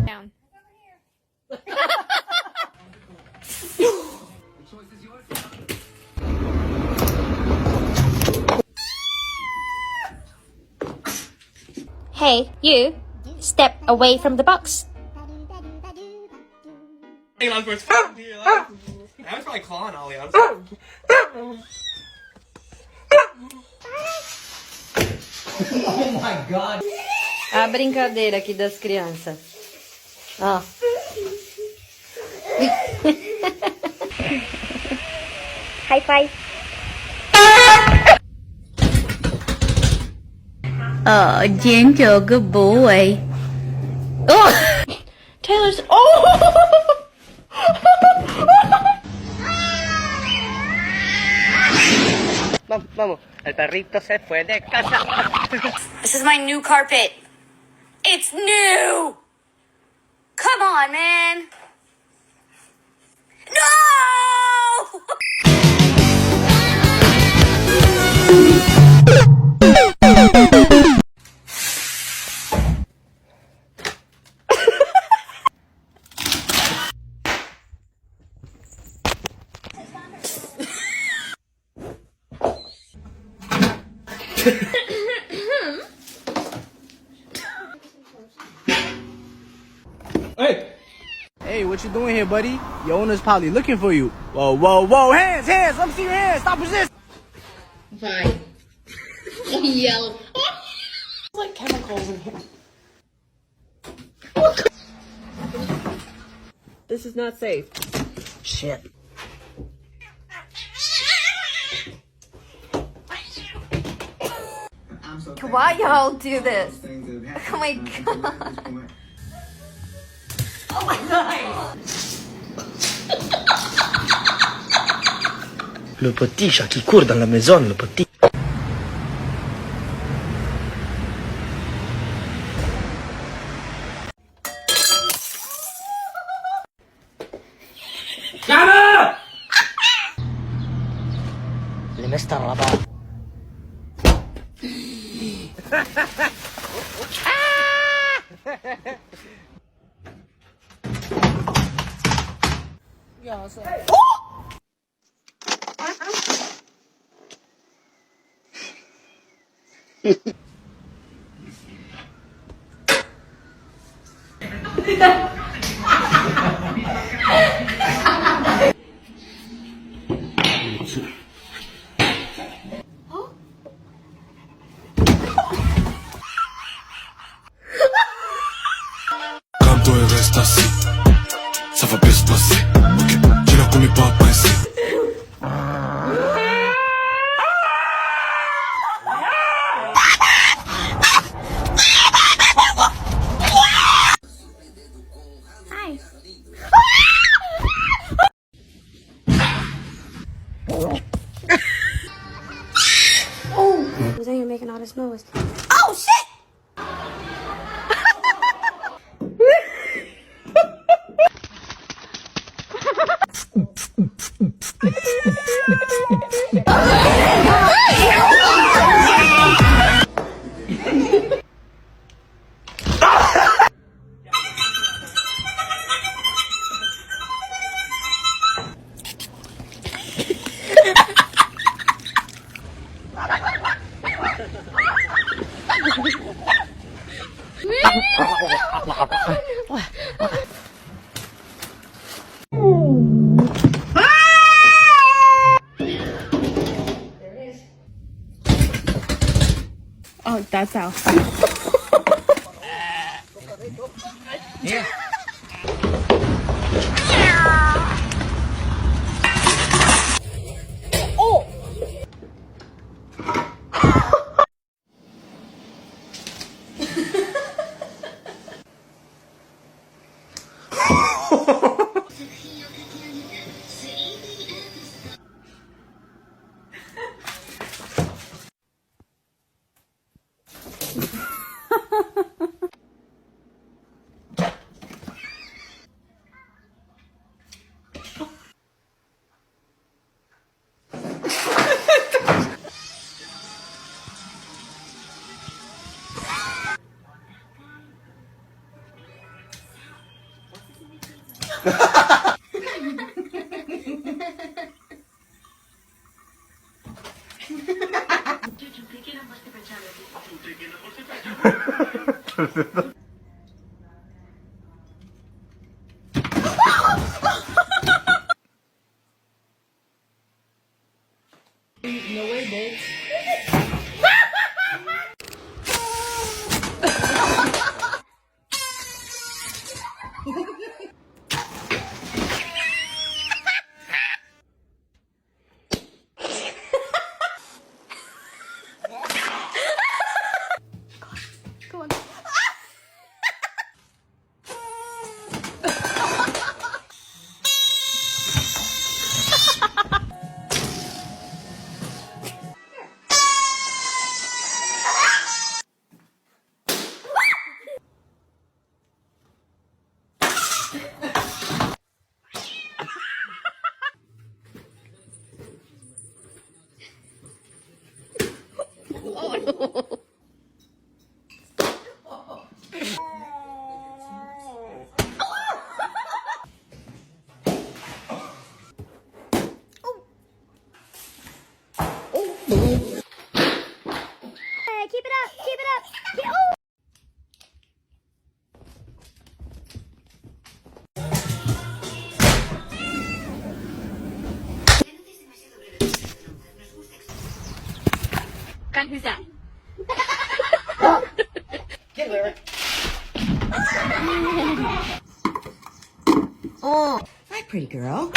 Down. Hey, you! Step away from the box. Hey, Loudsburst. I was probably clawing Ollie. Oh my God. A brincadeira aqui das crianças. Ó. High five. Gentle, good boy. Oh! Taylor's. Oh! Vamos, el perrito se fue de casa. This is my new carpet. It's new! Come on, man! No! Hey! Hey, what you doing here, buddy? Your owner's probably looking for you. Whoa, whoa, whoa, hands, hands, let me see your hands, stop resisting. Vai. Yellow. Like chemicals in here. This is not safe. Shit. Why y'all do this? Oh my God. Oh my God. Le petit chat qui court dans la maison, le petit. Le me sta là-bas. Quand toi reste assis, ça va bien se passer. Ok, tu la connais pas pressé. Hi. Oh! Was anyone making all this noise? Oh, shit! Oh, that's how. Yeah. Keep it up. Keep it up. Oh. Gun, who's that? Oh, hi, pretty girl.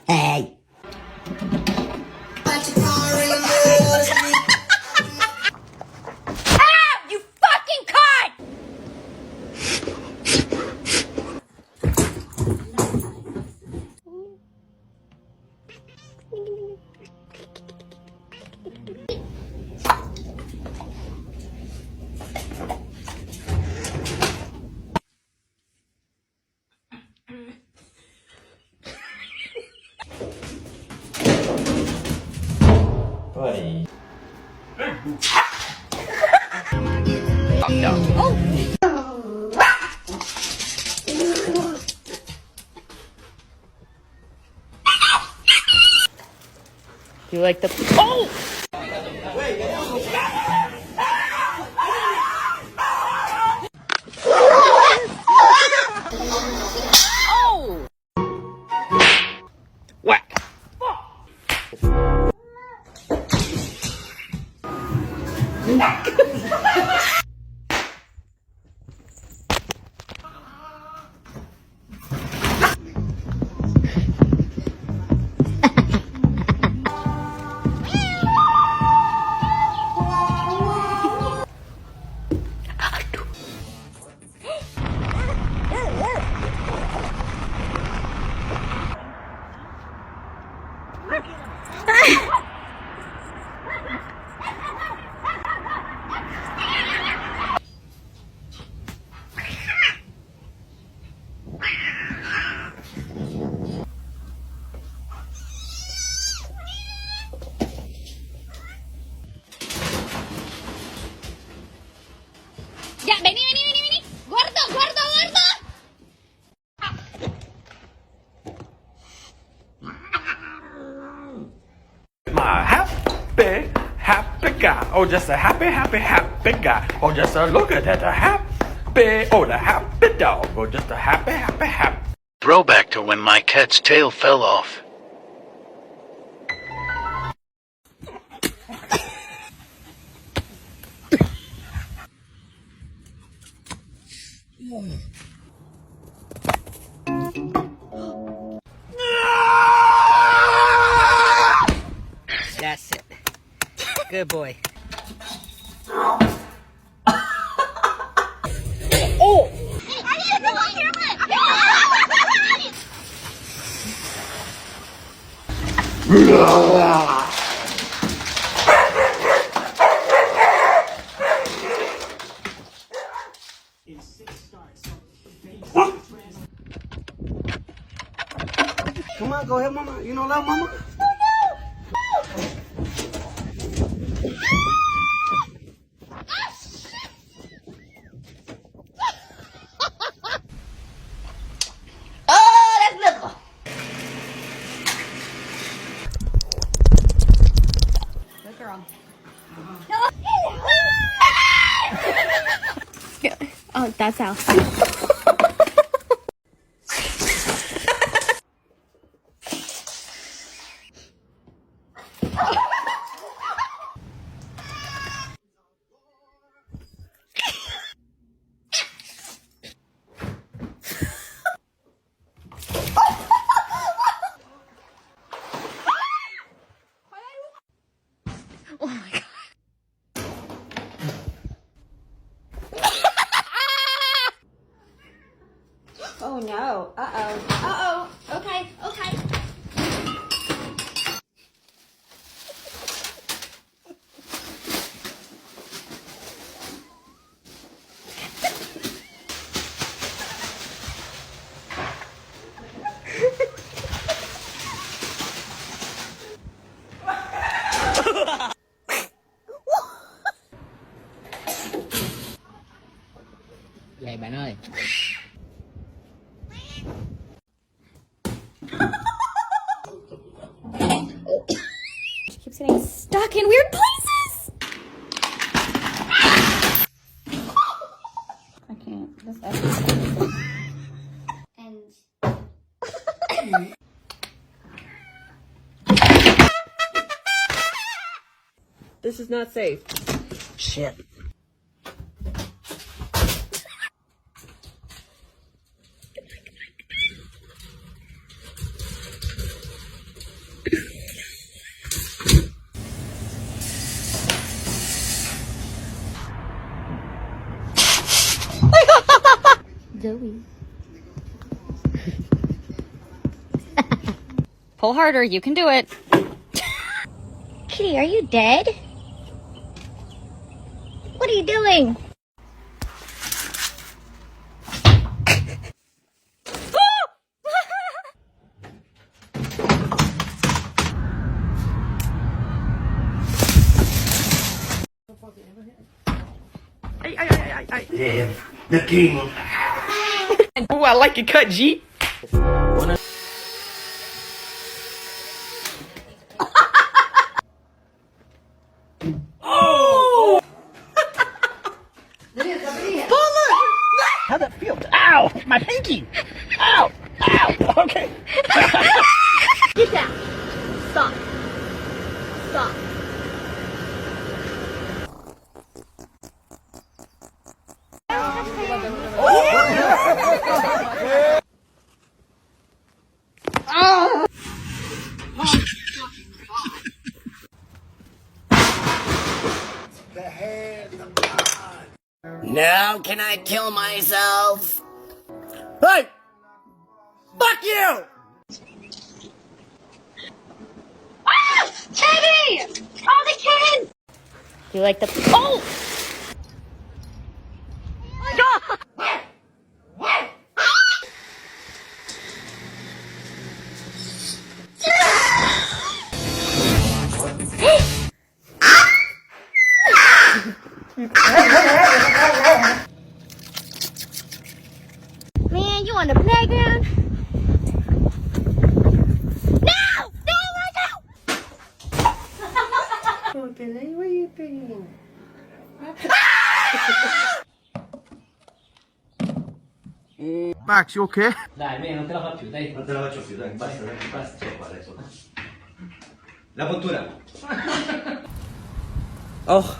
Hey. Ah! You fucking cunt! Buddy. You like the... Oh! Oh! Whack. Ya, vení, vení, vení, vení. Gordo, gordo, gordo. My happy guy. Oh, just a happy guy. Oh, just a look at that, the happy dog. Oh, just a happy. Throwback to when my cat's tail fell off. That's it. Good boy. Come on, go ahead, mama. You know love, mama? Oh, that's Oh, that's Al. Oh no. Uh-oh. Uh-oh. Okay, okay. Vậy bạn ơi. She keeps getting stuck in weird places. I can't. This and This is not safe. Shit. Joey. Pull harder. You can do it. Kitty, are you dead? What are you doing? The king. Oh, I like your cut, G. How'd that feel? Ow! My pinky! Ow! Ow! Okay. Get down. Stop. Stop. Now can I kill myself? Hey! Fuck you! Teddy! Oh, the kid! You like the... Oh! Man, you on the playground? No! No, no, Oh, Billy, what are you doing? Max, you okay? Dai, me, non te la faccio, dai. Non te la faccio più, dai, basta, basta, qua adesso. La puntura. Oh,